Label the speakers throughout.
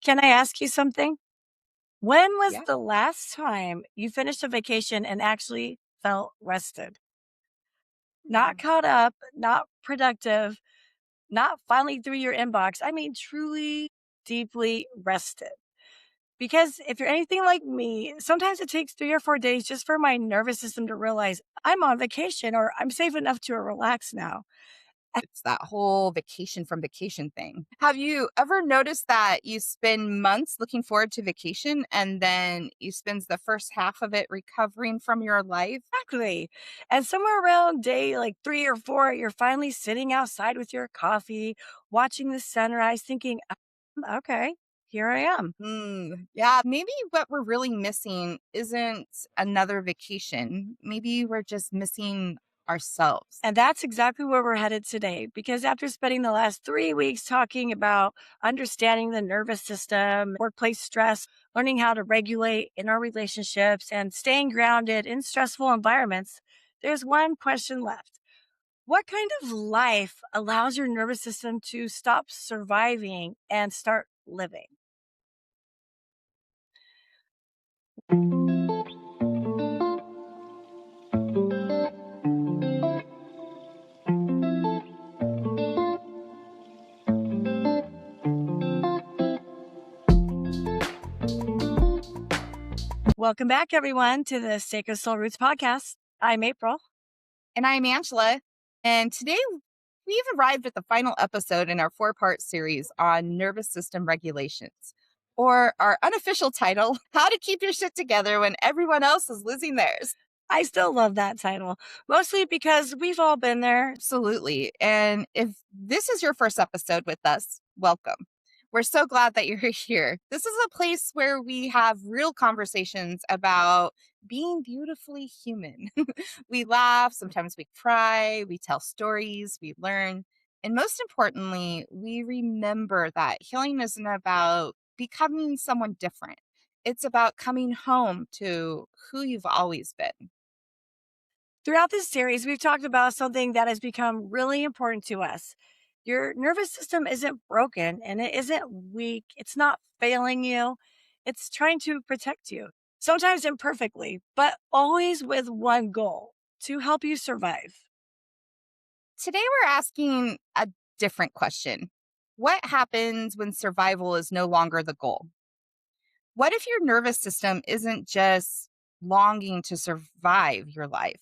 Speaker 1: Can I ask you something? When was
Speaker 2: Yeah.
Speaker 1: the last time you finished a vacation and actually felt rested? Not
Speaker 2: Mm.
Speaker 1: caught up, not productive, not finally through your inbox. I mean, truly, deeply rested. Because if you're anything like me, sometimes it takes 3 or 4 days just for my nervous system to realize I'm on vacation or I'm safe enough to relax now.
Speaker 2: It's that whole vacation from vacation thing. Have you ever noticed that you spend months looking forward to vacation and then you spend the first half of it recovering from your life?
Speaker 1: Exactly. And somewhere around day like 3 or 4, you're finally sitting outside with your coffee, watching the sunrise, thinking, Okay, here I am."
Speaker 2: Yeah, maybe what we're really missing isn't another vacation. Maybe we're just missing ourselves.
Speaker 1: And that's exactly where we're headed today. Because after spending the last 3 weeks talking about understanding the nervous system, workplace stress, learning how to regulate in our relationships, and staying grounded in stressful environments, there's one question left. What kind of life allows your nervous system to stop surviving and start living? Welcome back, everyone, to the Sacred Soul Roots podcast. I'm April.
Speaker 2: And I'm Angela. And today we've arrived at the final episode in our four-part series on nervous system regulations, or our unofficial title, How to Keep Your Shit Together When Everyone Else is Losing Theirs.
Speaker 1: I still love that title, mostly because we've all been there.
Speaker 2: Absolutely. And if this is your first episode with us, welcome. We're so glad that you're here. This is a place where we have real conversations about being beautifully human. We laugh, sometimes we cry, we tell stories, we learn. And most importantly, we remember that healing isn't about becoming someone different. It's about coming home to who you've always been.
Speaker 1: Throughout this series, we've talked about something that has become really important to us. Your nervous system isn't broken and it isn't weak. It's not failing you. It's trying to protect you, sometimes imperfectly, but always with one goal to help you survive.
Speaker 2: Today, we're asking a different question. What happens when survival is no longer the goal? What if your nervous system isn't just longing to survive your life?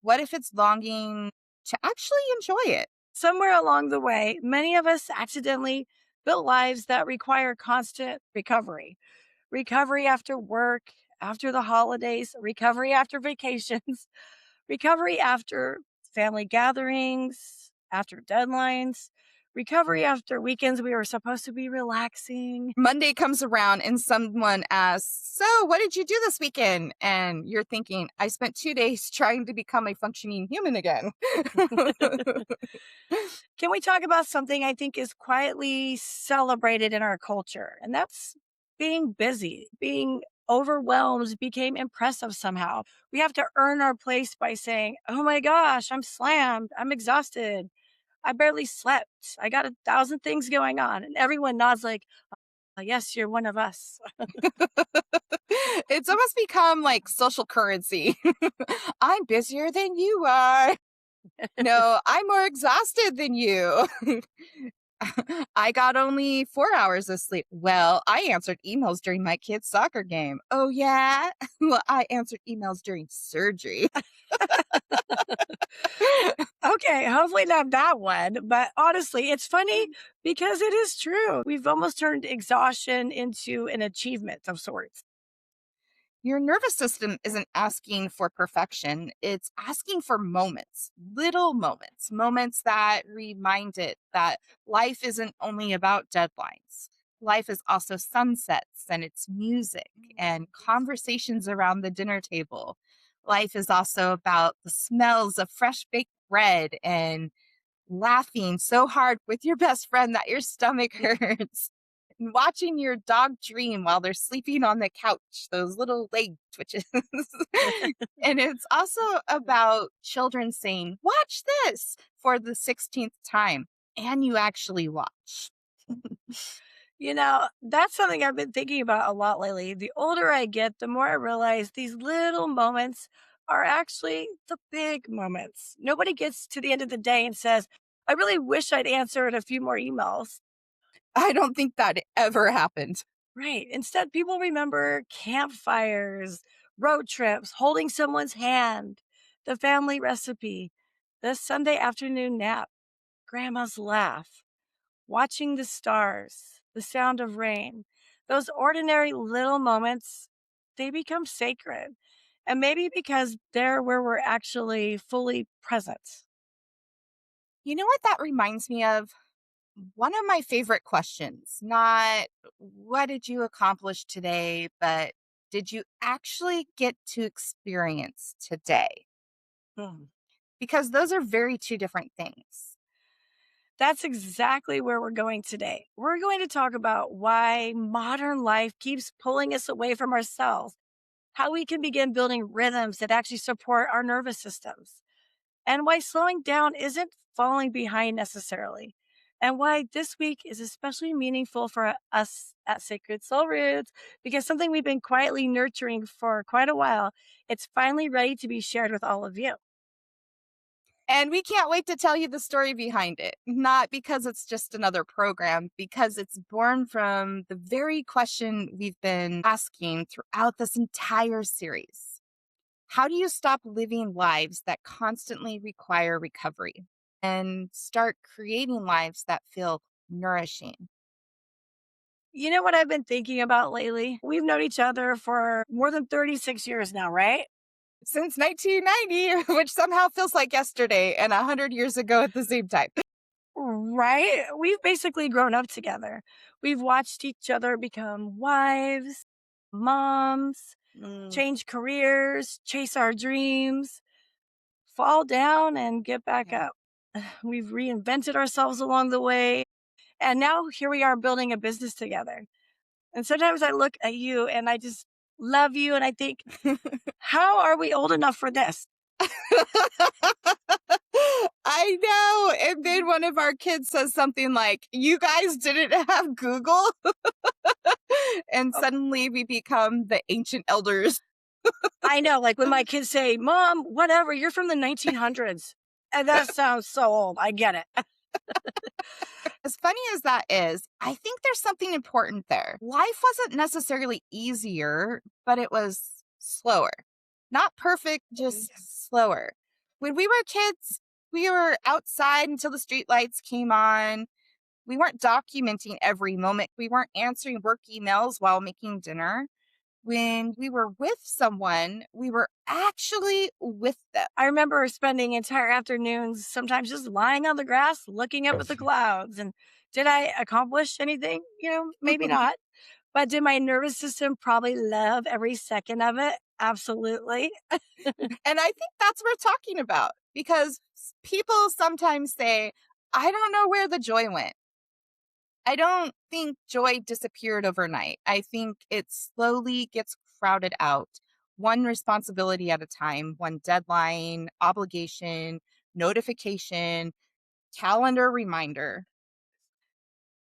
Speaker 2: What if it's longing to actually enjoy it?
Speaker 1: Somewhere along the way, many of us accidentally built lives that require constant recovery. Recovery after work, after the holidays, recovery after vacations, recovery after family gatherings, after deadlines, recovery after weekends we were supposed to be relaxing.
Speaker 2: Monday comes around and someone asks, "So, what did you do this weekend?" And you're thinking, "I spent 2 days trying to become a functioning human again."
Speaker 1: Can we talk about something I think is quietly celebrated in our culture? And that's being busy, being overwhelmed became impressive somehow. We have to earn our place by saying, "Oh my gosh, I'm slammed. I'm exhausted. I barely slept. I got 1,000 things going on." And everyone nods like, yes, you're one of us.
Speaker 2: It's almost become like social currency. I'm busier than you are. No, I'm more exhausted than you. I got only 4 hours of sleep. Well, I answered emails during my kid's soccer game. Oh, yeah? Well, I answered emails during surgery.
Speaker 1: Okay, hopefully not that one. But honestly, it's funny because it is true. We've almost turned exhaustion into an achievement of sorts.
Speaker 2: Your nervous system isn't asking for perfection, it's asking for moments, little moments, moments that remind it that life isn't only about deadlines. Life is also sunsets and it's music and conversations around the dinner table. Life is also about the smells of fresh baked bread and laughing so hard with your best friend that your stomach hurts. And watching your dog dream while they're sleeping on the couch, those little leg twitches. And it's also about children saying, "Watch this," for the 16th time. And you actually watch.
Speaker 1: That's something I've been thinking about a lot lately. The older I get, the more I realize these little moments are actually the big moments. Nobody gets to the end of the day and says, I really wish I'd answered a few more emails.
Speaker 2: I don't think that ever happened.
Speaker 1: Right. Instead, people remember campfires, road trips, holding someone's hand, the family recipe, the Sunday afternoon nap, grandma's laugh, watching the stars, the sound of rain. Those ordinary little moments, they become sacred. And maybe because they're where we're actually fully present.
Speaker 2: You know what that reminds me of? One of my favorite questions, not what did you accomplish today, but did you actually get to experience today?
Speaker 1: Hmm.
Speaker 2: Because those are very two different things.
Speaker 1: That's exactly where we're going today. We're going to talk about why modern life keeps pulling us away from ourselves, how we can begin building rhythms that actually support our nervous systems, and why slowing down isn't falling behind necessarily, and why this week is especially meaningful for us at Sacred Soul Roots because something we've been quietly nurturing for quite a while, it's finally ready to be shared with all of you.
Speaker 2: And we can't wait to tell you the story behind it. Not because it's just another program, because it's born from the very question we've been asking throughout this entire series. How do you stop living lives that constantly require recovery and start creating lives that feel nourishing?
Speaker 1: You know what I've been thinking about lately? We've known each other for more than 36 years now, right?
Speaker 2: Since 1990, which somehow feels like yesterday and 100 years ago at the same time.
Speaker 1: Right? We've basically grown up together. We've watched each other become wives, moms,
Speaker 2: Mm,
Speaker 1: change careers, chase our dreams, fall down, and get back
Speaker 2: yeah.
Speaker 1: up. We've reinvented ourselves along the way. And now here we are building a business together. And sometimes I look at you and I just love you and I think, how are we old enough for this?
Speaker 2: I know. And then one of our kids says something like, "You guys didn't have Google?" And
Speaker 1: Oh,
Speaker 2: suddenly we become the ancient elders.
Speaker 1: I know, like when my kids say, Mom, whatever, you're from the 1900s. And that sounds so old. I get it.
Speaker 2: As funny as that is, I think there's something important there. Life wasn't necessarily easier, but it was slower. Not perfect, just slower. When we were kids, we were outside until the streetlights came on. We weren't documenting every moment. We weren't answering work emails while making dinner. When we were with someone, we were actually with them.
Speaker 1: I remember spending entire afternoons sometimes just lying on the grass looking up at the clouds. And did I accomplish anything? Maybe not. But did my nervous system probably love every second of it? Absolutely.
Speaker 2: And I think that's what we're talking about because people sometimes say, I don't know where the joy went. I don't think joy disappeared overnight. I think it slowly gets crowded out, one responsibility at a time, one deadline, obligation, notification, calendar reminder.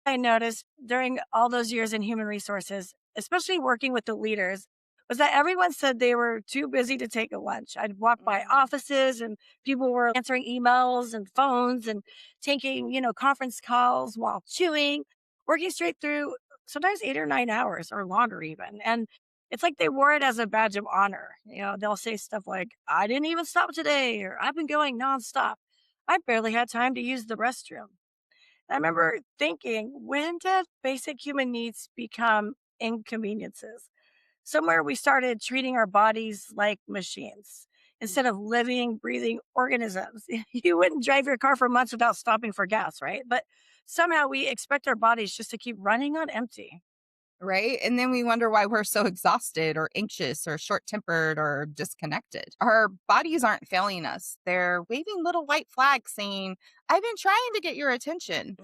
Speaker 1: I noticed during all those years in human resources, especially working with the leaders, was that everyone said they were too busy to take a lunch. I'd walk by
Speaker 2: Mm,
Speaker 1: offices and people were answering emails and phones and taking, conference calls while chewing, working straight through sometimes 8 or 9 hours or longer even. And it's like they wore it as a badge of honor. They'll say stuff like, I didn't even stop today, or I've been going nonstop. I barely had time to use the restroom. I remember thinking, when did basic human needs become inconveniences? Somewhere we started treating our bodies like machines instead of living, breathing organisms. You wouldn't drive your car for months without stopping for gas, right? But somehow we expect our bodies just to keep running on empty.
Speaker 2: right? And then we wonder why we're so exhausted or anxious or short tempered or disconnected. Our bodies aren't failing us. They're waving little white flags saying, I've been trying to get your attention.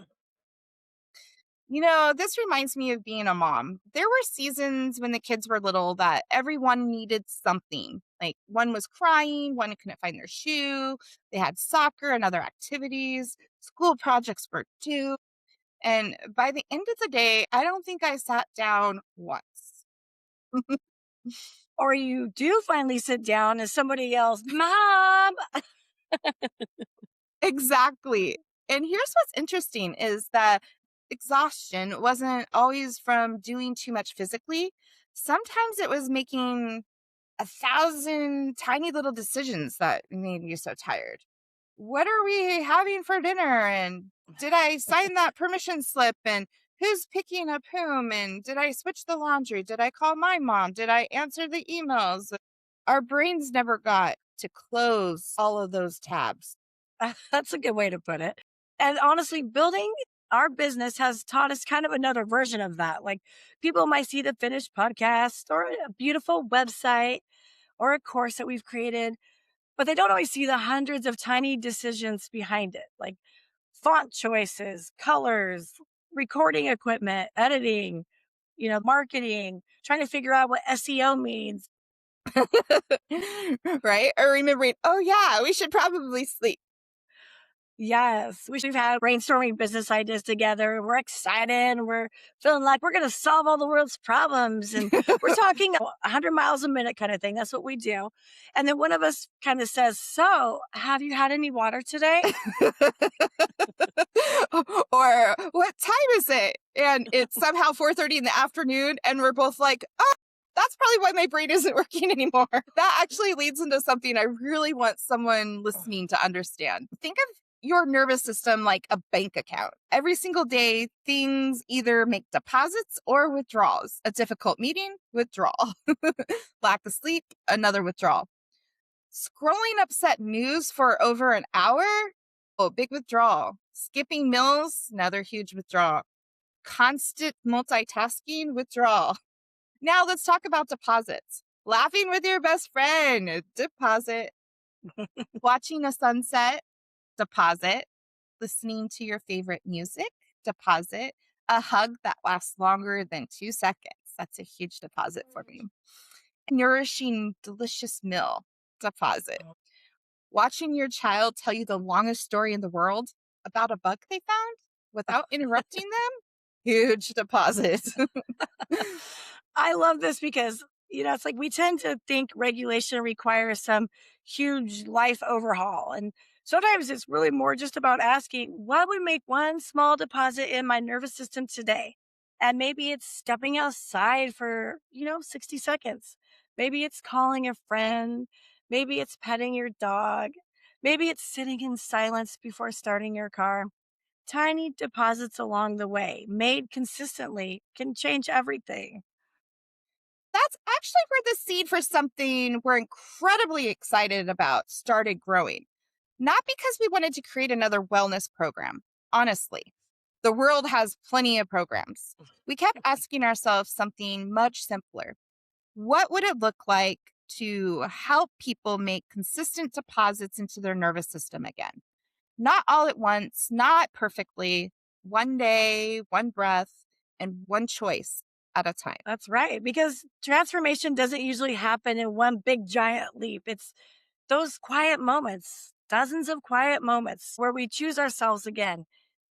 Speaker 2: This reminds me of being a mom. There were seasons when the kids were little that everyone needed something. Like one was crying, one couldn't find their shoe, they had soccer and other activities, school projects were due. And by the end of the day, I don't think I sat down once.
Speaker 1: Or you do finally sit down and somebody yells, "Mom!"
Speaker 2: Exactly. And here's what's interesting is that exhaustion wasn't always from doing too much physically. Sometimes it was making 1,000 tiny little decisions that made you so tired. What are we having for dinner? And did I sign that permission slip? And who's picking up whom? And did I switch the laundry? Did I call my mom? Did I answer the emails? Our brains never got to close all of those tabs.
Speaker 1: That's a good way to put it. And honestly, building our business has taught us kind of another version of that. Like people might see the finished podcast or a beautiful website or a course that we've created, but they don't always see the hundreds of tiny decisions behind it, like font choices, colors, recording equipment, editing, marketing, trying to figure out what SEO means.
Speaker 2: Right? Or remembering, oh, yeah, we should probably sleep.
Speaker 1: Yes, we've had brainstorming business ideas together. We're excited. We're feeling like we're going to solve all the world's problems. And we're talking 100 miles a minute kind of thing. That's what we do. And then one of us kind of says, "So, have you had any water today?"
Speaker 2: Or what time is it? And it's somehow 4:30 in the afternoon, and we're both like, oh, that's probably why my brain isn't working anymore. That actually leads into something I really want someone listening to understand. Think of your nervous system like a bank account. Every single day, things either make deposits or withdrawals. A difficult meeting, withdrawal. Lack of sleep, another withdrawal. Scrolling upset news for over an hour, oh, big withdrawal. Skipping meals, another huge withdrawal. Constant multitasking, withdrawal. Now let's talk about deposits. Laughing with your best friend, deposit. Watching a sunset, deposit. Listening to your favorite music, deposit. A hug that lasts longer than 2 seconds. That's a huge deposit for me. A nourishing, delicious meal, deposit. Watching your child tell you the longest story in the world about a bug they found without interrupting them, huge deposit.
Speaker 1: I love this because, it's like we tend to think regulation requires some huge life overhaul. And sometimes it's really more just about asking, what would make one small deposit in my nervous system today? And maybe it's stepping outside for, 60 seconds. Maybe it's calling a friend. Maybe it's petting your dog. Maybe it's sitting in silence before starting your car. Tiny deposits along the way, made consistently, can change everything.
Speaker 2: That's actually where the seed for something we're incredibly excited about started growing. Not because we wanted to create another wellness program. Honestly, the world has plenty of programs. We kept asking ourselves something much simpler. What would it look like to help people make consistent deposits into their nervous system again? Not all at once, not perfectly, one day, one breath, and one choice at a time.
Speaker 1: That's right. Because transformation doesn't usually happen in one big giant leap. It's those quiet moments, dozens of quiet moments where we choose ourselves again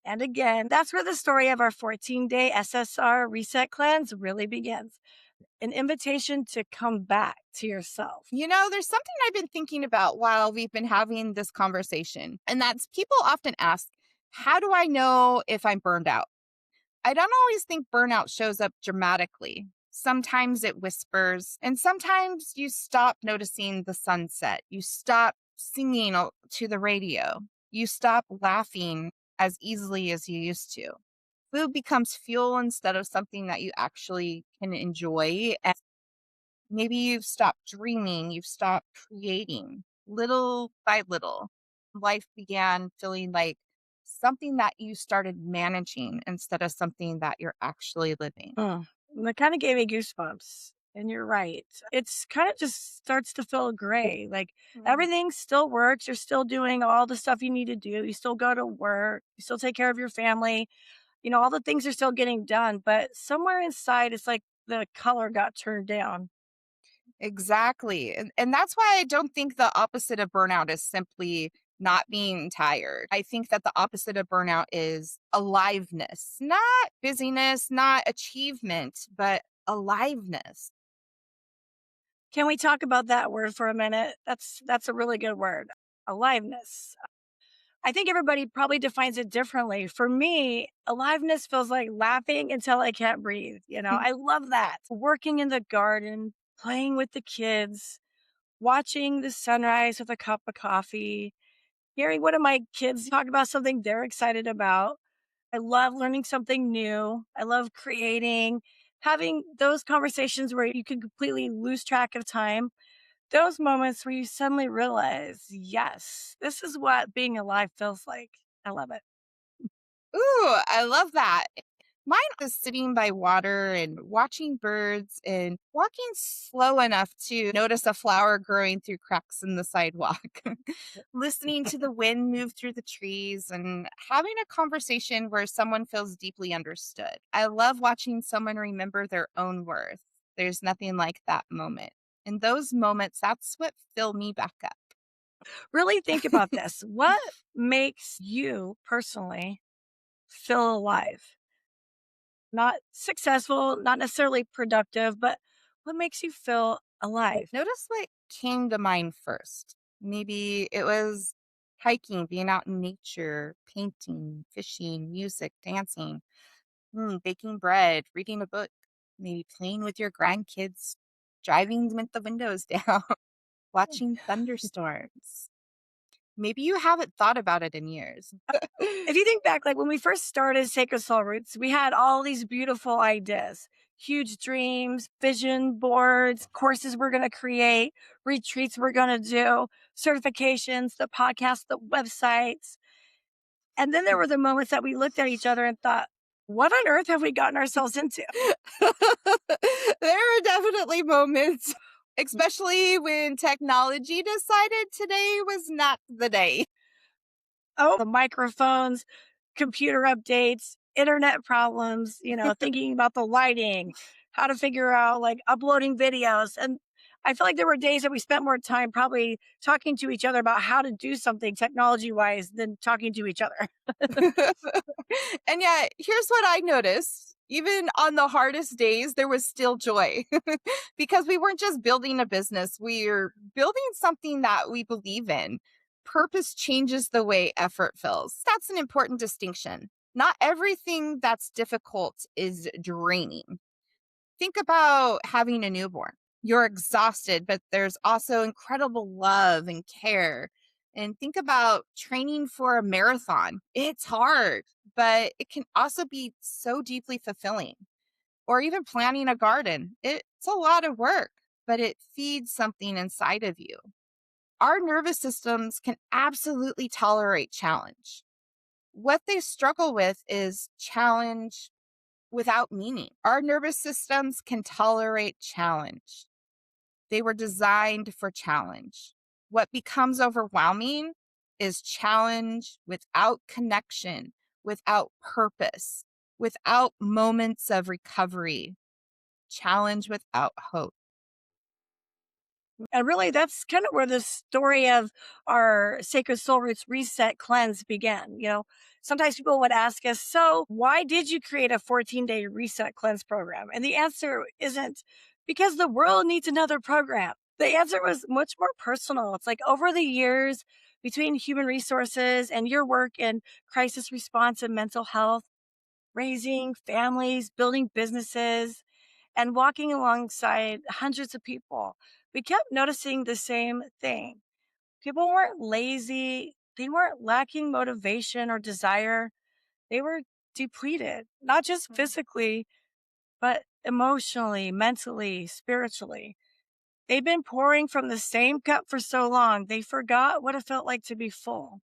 Speaker 1: and again. That's where the story of our 14-day SSR reset cleanse really begins. An invitation to come back to yourself.
Speaker 2: There's something I've been thinking about while we've been having this conversation, and that's people often ask, how do I know if I'm burned out? I don't always think burnout shows up dramatically. Sometimes it whispers, and sometimes you stop noticing the sunset. You stop singing to the radio. You stop laughing as easily as you used to. Food becomes fuel instead of something that you actually can enjoy. And maybe you've stopped dreaming, you've stopped creating. Little by little, life began feeling like something that you started managing instead of something that you're actually living.
Speaker 1: Mm. And that kind of gave me goosebumps. And you're right. It's kind of just starts to feel gray. Like
Speaker 2: Mm.
Speaker 1: everything still works. You're still doing all the stuff you need to do. You still go to work. You still take care of your family. All the things are still getting done. But somewhere inside, it's like the color got turned down.
Speaker 2: Exactly. And that's why I don't think the opposite of burnout is simply not being tired. I think that the opposite of burnout is aliveness, not busyness, not achievement, but aliveness.
Speaker 1: Can we talk about that word for a minute? That's a really good word. Aliveness. I think everybody probably defines it differently. For me, aliveness feels like laughing until I can't breathe. I love that. Working in the garden, playing with the kids, watching the sunrise with a cup of coffee, hearing one of my kids talk about something they're excited about. I love learning something new. I love creating, having those conversations where you can completely lose track of time. Those moments where you suddenly realize, yes, this is what being alive feels like. I love it.
Speaker 2: Ooh, I love that. Mine is sitting by water and watching birds and walking slow enough to notice a flower growing through cracks in the sidewalk. Listening to the wind move through the trees and having a conversation where someone feels deeply understood. I love watching someone remember their own worth. There's nothing like that moment. And those moments, that's what fill me back up.
Speaker 1: Really think about this. What makes you personally feel alive? Not successful, not necessarily productive, but what makes you feel alive?
Speaker 2: Notice what came to mind first. Maybe it was hiking, being out in nature, painting, fishing, music, dancing, baking bread, reading a book, maybe playing with your grandkids, driving with the windows down, watching thunderstorms. Maybe you haven't thought about it in years.
Speaker 1: If you think back, like when we first started Sacred Soul Roots, we had all these beautiful ideas, huge dreams, vision boards, courses we're going to create, retreats we're going to do, certifications, the podcast, the websites. And then there were the moments that we looked at each other and thought, what on earth have we gotten ourselves into?
Speaker 2: There are definitely moments, especially when technology decided today was not the day.
Speaker 1: Oh, the microphones, computer updates, internet problems, thinking about the lighting, how to figure out like uploading videos. And I feel like there were days that we spent more time probably talking to each other about how to do something technology wise than talking to each other.
Speaker 2: And yet, here's what I noticed. Even on the hardest days, there was still joy because we weren't just building a business, we're building something that we believe in. Purpose changes the way effort feels. That's an important distinction. Not everything that's difficult is draining. Think about having a newborn. You're exhausted, but there's also incredible love and care. And think about training for a marathon. It's hard, but it can also be so deeply fulfilling. Or even planting a garden. It's a lot of work, but it feeds something inside of you. Our nervous systems can absolutely tolerate challenge. What they struggle with is challenge without meaning. Our nervous systems can tolerate challenge. They were designed for challenge. What becomes overwhelming is challenge without connection, without purpose, without moments of recovery, challenge without hope.
Speaker 1: And really, that's kind of where the story of our Sacred Soul Roots Reset Cleanse began. Sometimes people would ask us, so why did you create a 14-day reset cleanse program? And the answer isn't because the world needs another program. The answer was much more personal. It's like over the years between human resources and your work in crisis response and mental health, raising families, building businesses, and walking alongside hundreds of people, we kept noticing the same thing. People weren't lazy, they weren't lacking motivation or desire. They were depleted, not just
Speaker 2: Mm.
Speaker 1: physically, but emotionally, mentally, spiritually. They've been pouring from the same cup for so long, they forgot what it felt like to be full.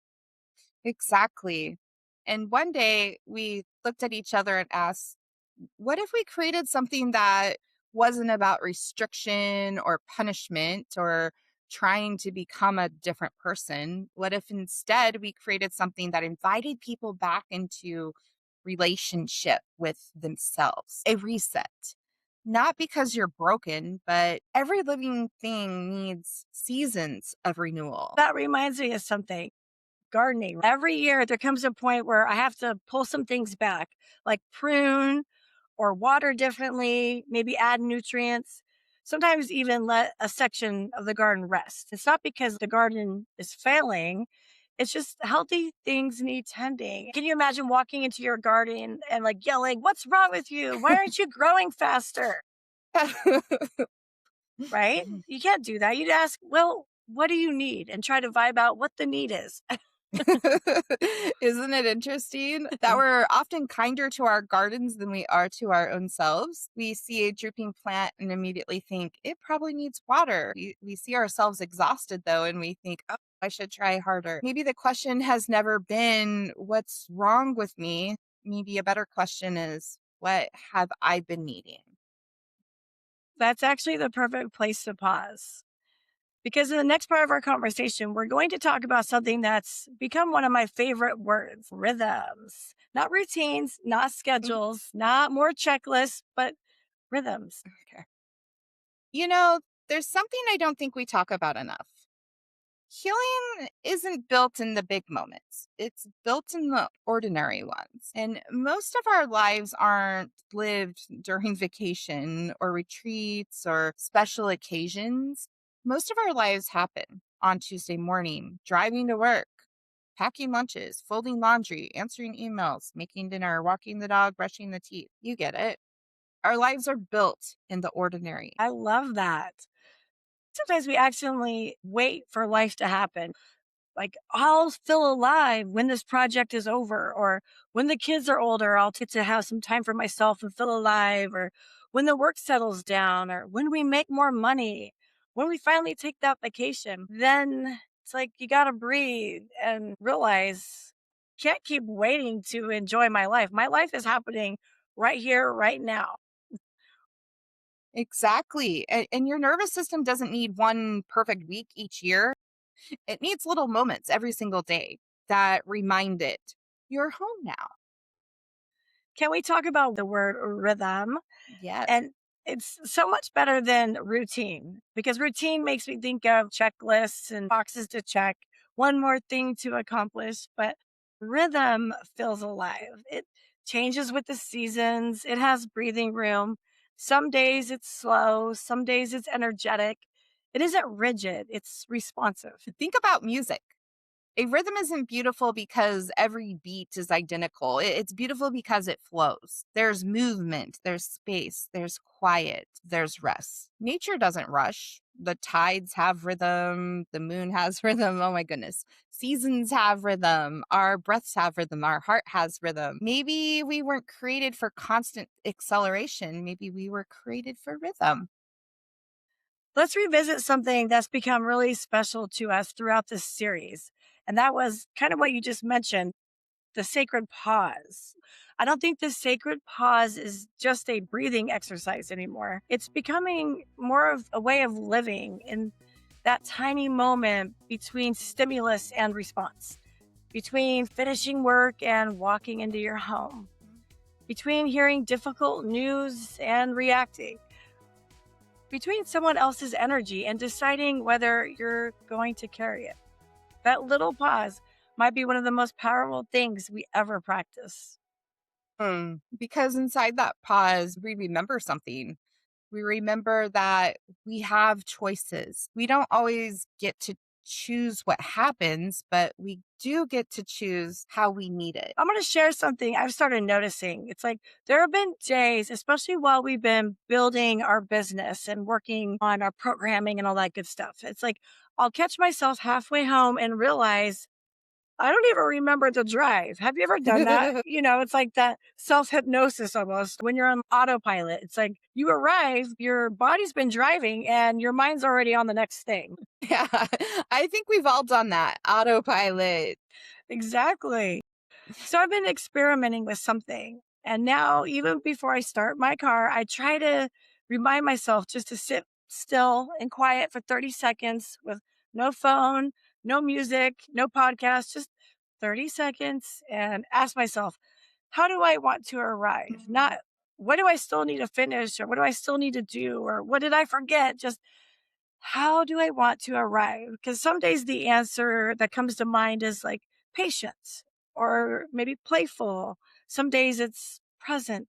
Speaker 2: Exactly. And one day we looked at each other and asked, what if we created something that wasn't about restriction or punishment or trying to become a different person? What if instead we created something that invited people back into relationship with themselves? A reset. Not because you're broken, but every living thing needs seasons of renewal.
Speaker 1: That reminds me of something. gardening. Every year there comes a point where I have to pull some things back, like prune or water differently, maybe add nutrients, sometimes even let a section of the garden rest. It's not because the garden is failing, it's just healthy things need tending. Can you imagine walking into your garden and like yelling, "What's wrong with you? Why aren't you growing faster?" Right? You can't do that. You'd ask, "Well, what do you need?" and try to vibe out what the need is.
Speaker 2: Isn't it interesting that we're often kinder to our gardens than we are to our own selves? We see a drooping plant and immediately think it probably needs water. We see ourselves exhausted though, and we think, oh, I should try harder. Maybe the question has never been, what's wrong with me? Maybe a better question is, what have I been needing?
Speaker 1: That's actually the perfect place to pause. Because in the next part of our conversation, we're going to talk about something that's become one of my favorite words, rhythms. Not routines, not
Speaker 2: Mm,
Speaker 1: schedules, not more checklists, but rhythms.
Speaker 2: okay. You know, there's something I don't think we talk about enough. Healing isn't built in the big moments. It's built in the ordinary ones. And most of our lives aren't lived during vacation or retreats or special occasions. Most of our lives happen on Tuesday morning, driving to work, packing lunches, folding laundry, answering emails, making dinner, walking the dog, brushing the teeth. You get it. Our lives are built in the ordinary.
Speaker 1: I love that. Sometimes we accidentally wait for life to happen. Like, I'll feel alive when this project is over, or when the kids are older, I'll get to have some time for myself and feel alive, or when the work settles down, or when we make more money, when we finally take that vacation. Then it's like you got to breathe and realize can't keep waiting to enjoy my life. My life is happening right here, right now.
Speaker 2: Exactly. And your nervous system doesn't need one perfect week each year. It needs little moments every single day that remind it you're home now.
Speaker 1: Can we talk about the word rhythm?
Speaker 2: Yes.
Speaker 1: And it's so much better than routine because routine makes me think of checklists and boxes to check, one more thing to accomplish. But rhythm feels alive. It changes with the seasons, it has breathing room. Some days it's slow, some days it's energetic. It isn't rigid, it's responsive.
Speaker 2: Think about music. A rhythm isn't beautiful because every beat is identical. It's beautiful because it flows. There's movement, there's space, there's quiet, there's rest. Nature doesn't rush. The tides have rhythm, the moon has rhythm. Oh my goodness. Seasons have rhythm, our breaths have rhythm, our heart has rhythm. Maybe we weren't created for constant acceleration. Maybe we were created for rhythm.
Speaker 1: Let's revisit something that's become really special to us throughout this series. And that was kind of what you just mentioned, the sacred pause. I don't think the sacred pause is just a breathing exercise anymore. It's becoming more of a way of living in that tiny moment between stimulus and response, between finishing work and walking into your home, between hearing difficult news and reacting, between someone else's energy and deciding whether you're going to carry it. That little pause might be one of the most powerful things we ever practice.
Speaker 2: Because inside that pause, we remember something. We remember that we have choices. We don't always get to choose what happens, but we do get to choose how we need it.
Speaker 1: I'm going to share something I've started noticing. It's like there have been days, especially while we've been building our business and working on our programming and all that good stuff. It's like I'll catch myself halfway home and realize I don't even remember the drive. Have you ever done that? It's like that self hypnosis almost when you're on autopilot. It's like you arrive, your body's been driving, and your mind's already on the next thing.
Speaker 2: Yeah, I think we've all done that. Autopilot.
Speaker 1: Exactly. So I've been experimenting with something. And now, even before I start my car, I try to remind myself just to sit still and quiet for 30 seconds with no phone, no music, no podcast, just 30 seconds and ask myself, how do I want to arrive?
Speaker 2: Mhm.
Speaker 1: Not what do I still need to finish or what do I still need to do or what did I forget? Just how do I want to arrive? Because some days the answer that comes to mind is like, patient or maybe playful. Some days it's present.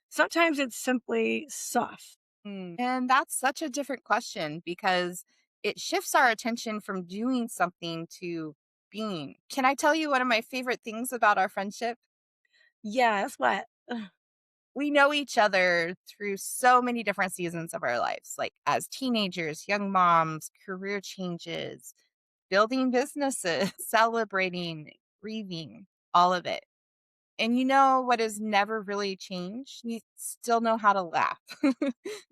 Speaker 1: Sometimes it's simply soft.
Speaker 2: And that's such a different question because it shifts our attention from doing something to being. Can I tell you one of my favorite things about our friendship?
Speaker 1: Yeah, that's what.
Speaker 2: We know each other through so many different seasons of our lives, like as teenagers, young moms, career changes, building businesses, celebrating, grieving, all of it. And you know what has never really changed? We still know how to laugh.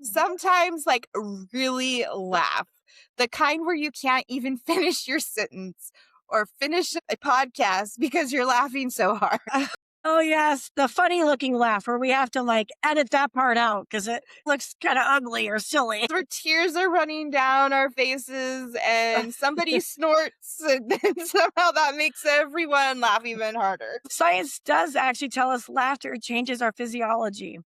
Speaker 2: Sometimes, like, really laugh. The kind where you can't even finish your sentence or finish a podcast because you're laughing so hard.
Speaker 1: Oh, yes, the funny looking laugh where we have to, like, edit that part out because it looks kinda ugly or silly.
Speaker 2: Where tears are running down our faces and somebody snorts, and then somehow that makes everyone laugh even harder.
Speaker 1: Science does actually tell us laughter changes our physiology.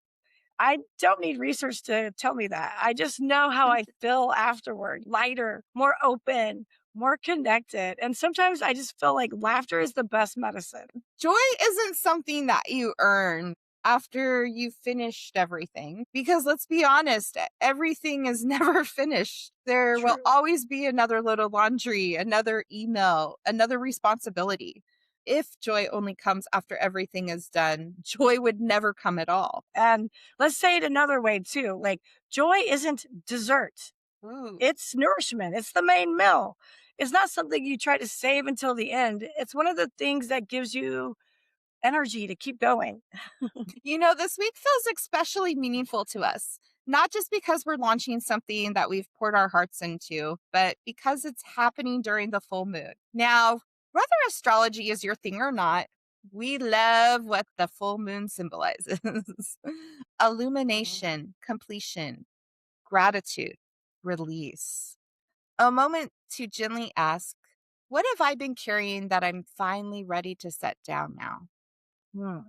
Speaker 1: I don't need research to tell me that. I just know how I feel afterward, lighter, more open, more connected, and sometimes I just feel like laughter is the best medicine.
Speaker 2: Joy isn't something that you earn after you've finished everything. Because let's be honest, everything is never finished. There will
Speaker 1: True.
Speaker 2: always be another load of laundry, another email, another responsibility. If joy only comes after everything is done, joy would never come at all.
Speaker 1: And let's say it another way too, like, joy isn't dessert,
Speaker 2: Ooh.
Speaker 1: it's nourishment, it's the main meal. It's not something you try to save until the end. It's one of the things that gives you energy to keep going.
Speaker 2: You know, this week feels especially meaningful to us, not just because we're launching something that we've poured our hearts into, but because it's happening during the full moon. Now, whether astrology is your thing or not, we love what the full moon symbolizes illumination, completion, gratitude, release. A moment to gently ask, what have I been carrying that I'm finally ready to set down now?
Speaker 1: Hmm.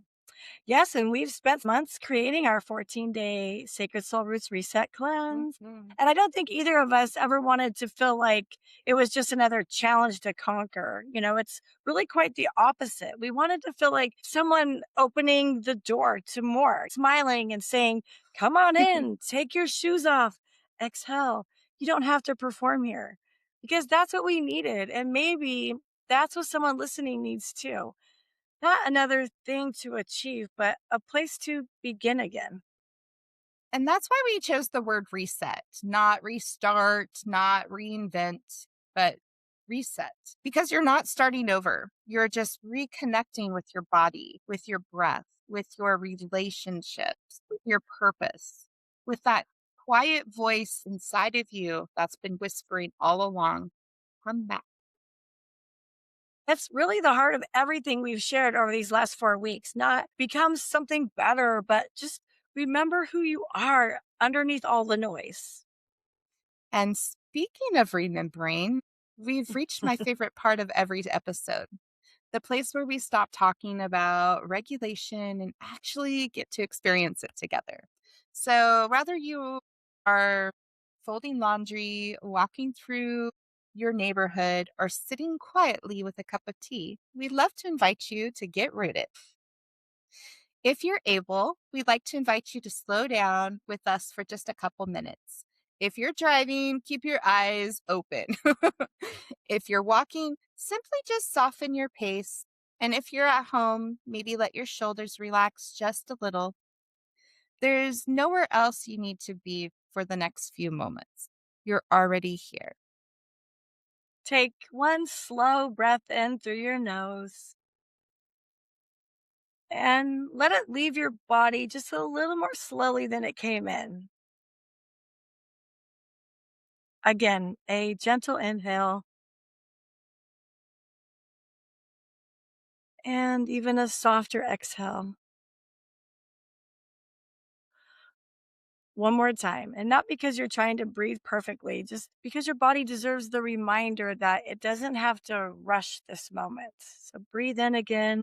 Speaker 1: Yes, and we've spent months creating our 14-day Sacred Soul Roots Reset Cleanse.
Speaker 2: Mhm.
Speaker 1: And I don't think either of us ever wanted to feel like it was just another challenge to conquer. It's really quite the opposite. We wanted to feel like someone opening the door to more, smiling and saying, "Come on in, take your shoes off, exhale. You don't have to perform here." Because that's what we needed. And maybe that's what someone listening needs too. Not another thing to achieve, but a place to begin again.
Speaker 2: And that's why we chose the word reset, not restart, not reinvent, but reset. Because you're not starting over. You're just reconnecting with your body, with your breath, with your relationships, with your purpose, with that quiet voice inside of you that's been whispering all along, come back.
Speaker 1: That's really the heart of everything we've shared over these last 4 weeks. Not become something better, but just remember who you are underneath all the noise.
Speaker 2: And speaking of remembering, we've reached my favorite part of every episode. The place where we stop talking about regulation and actually get to experience it together. So, whether you are folding laundry, walking through your neighborhood, or sitting quietly with a cup of tea, we'd love to invite you to get rooted. If you're able, we'd like to invite you to slow down with us for just a couple minutes. If you're driving, keep your eyes open. If you're walking, simply just soften your pace. And if you're at home, maybe let your shoulders relax just a little. There's nowhere else you need to be for the next few moments. You're already here.
Speaker 1: Take one slow breath in through your nose and let it leave your body just a little more slowly than it came in. Again, a gentle inhale and even a softer exhale. One more time. And not because you're trying to breathe perfectly, just because your body deserves the reminder that it doesn't have to rush this moment. So breathe in again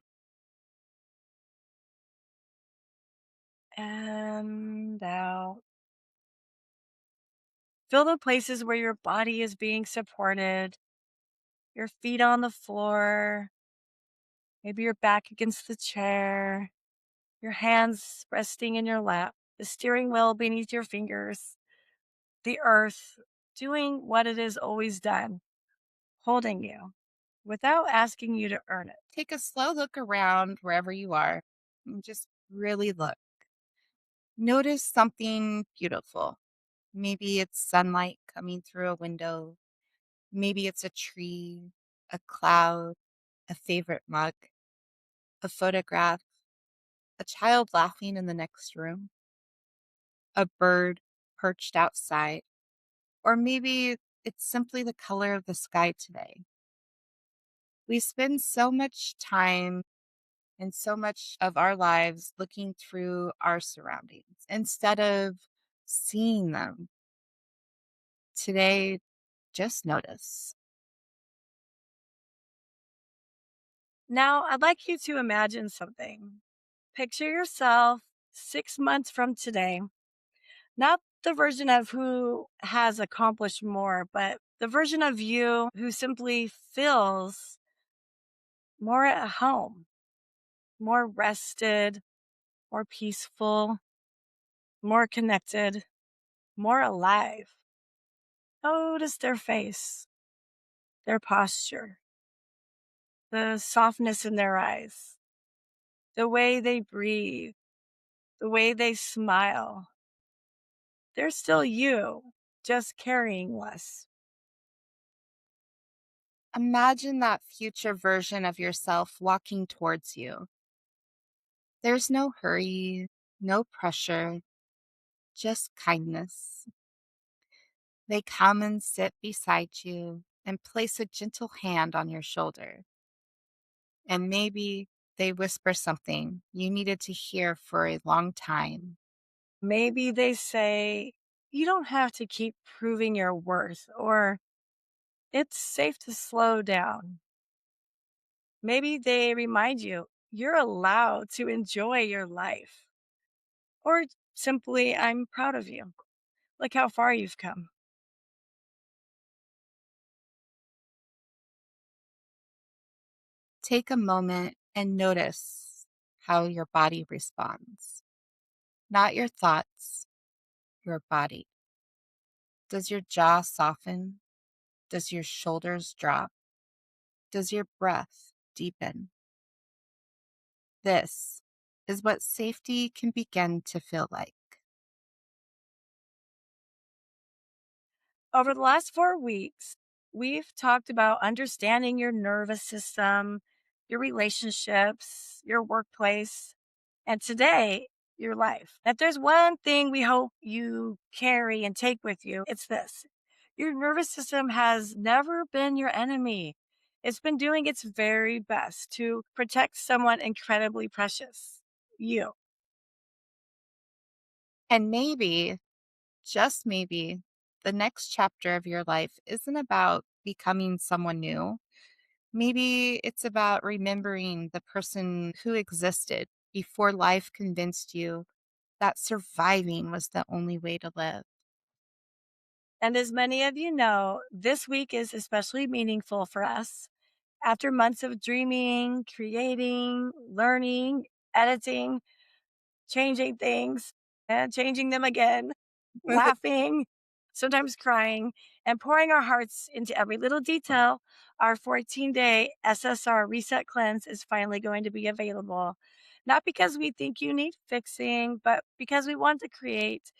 Speaker 1: and out. Feel the places where your body is being supported, your feet on the floor, Maybe you're back against the chair, your hands resting in your lap, the steering wheel beneath your fingers, the earth doing what it has always done, holding you without asking you to earn it.
Speaker 2: Take a slow look around wherever you are and just really look. Notice something beautiful. Maybe it's sunlight coming through a window. Maybe it's a tree, a cloud, a favorite mug, a photograph, a child laughing in the next room, a bird perched outside, or maybe it's simply the color of the sky today. We spend so much time and so much of our lives looking through our surroundings instead of seeing them. Today, just notice.
Speaker 1: Now, I'd like you to imagine something. Picture yourself 6 months from today, not the version of who has accomplished more, but the version of you who simply feels more at home, more rested, more peaceful, more connected, more alive. Notice their face, their posture, the softness in their eyes, the way they breathe, the way they smile. They're still you, just carrying less.
Speaker 2: Imagine that future version of yourself walking towards you. There's no hurry, no pressure, just kindness. They come and sit beside you and place a gentle hand on your shoulder. And maybe they whisper something you needed to hear for a long time.
Speaker 1: Maybe they say, you don't have to keep proving your worth, or it's safe to slow down. Maybe they remind you you're allowed to enjoy your life, or simply, I'm proud of you. Look how far you've come.
Speaker 2: Take a moment and notice how your body responds. Not your thoughts, your body. Does your jaw soften? Does your shoulders drop? Does your breath deepen? This is what safety can begin to feel like.
Speaker 1: Over the last 4 weeks, we've talked about understanding your nervous system, your relationships, your workplace, and today, your life. If there's one thing we hope you carry and take with you, it's this: your nervous system has never been your enemy. It's been doing its very best to protect someone incredibly precious, you.
Speaker 2: And maybe, just maybe, the next chapter of your life isn't about becoming someone new. Maybe it's about remembering the person who existed before life convinced you that surviving was the only way to live.
Speaker 1: And as many of you know, this week is especially meaningful for us. After months of dreaming, creating, learning, editing, changing things, and changing them again, laughing, sometimes crying, and pouring our hearts into every little detail, our 14-day SSR Reset Cleanse is finally going to be available. Not because we think you need fixing, but because we want to create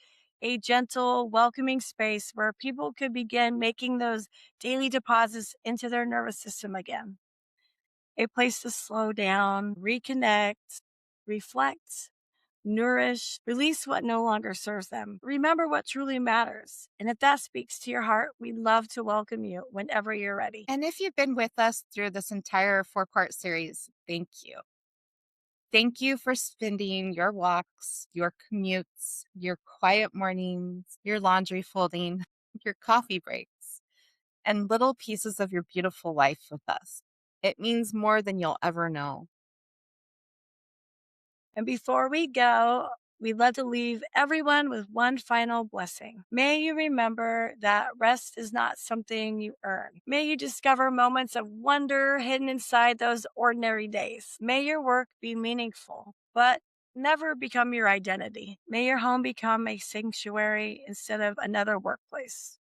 Speaker 1: a gentle, welcoming space where people could begin making those daily deposits into their nervous system again. A place to slow down, reconnect, reflect, nourish, release what no longer serves them. Remember what truly matters. And if that speaks to your heart, we'd love to welcome you whenever you're ready.
Speaker 2: And if you've been with us through this entire 4-part series, thank you. Thank you for spending your walks, your commutes, your quiet mornings, your laundry folding, your coffee breaks, and little pieces of your beautiful life with us. It means more than you'll ever know.
Speaker 1: And before we go, We'd love to leave everyone with one final blessing. May you remember that rest is not something you earn. May you discover moments of wonder hidden inside those ordinary days. May your work be meaningful, but never become your identity. May your home become a sanctuary instead of another workplace.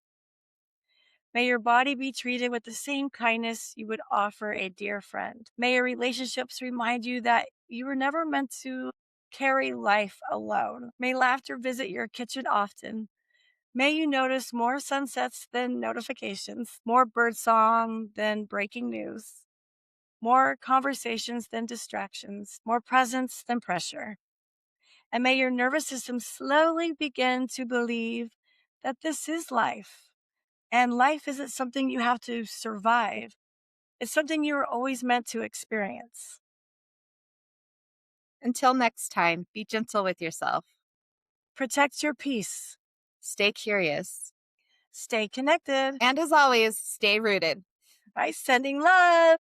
Speaker 1: May your body be treated with the same kindness you would offer a dear friend. May your relationships remind you that you were never meant to carry life alone. May laughter visit your kitchen often. May you notice more sunsets than notifications, more birdsong than breaking news, more conversations than distractions, more presence than pressure. And may your nervous system slowly begin to believe that this is life. And life isn't something you have to survive. It's something you were always meant to experience.
Speaker 2: Until next time, be gentle with yourself.
Speaker 1: Protect your peace.
Speaker 2: Stay curious.
Speaker 1: Stay connected
Speaker 2: And as always, stay rooted.
Speaker 1: by sending love.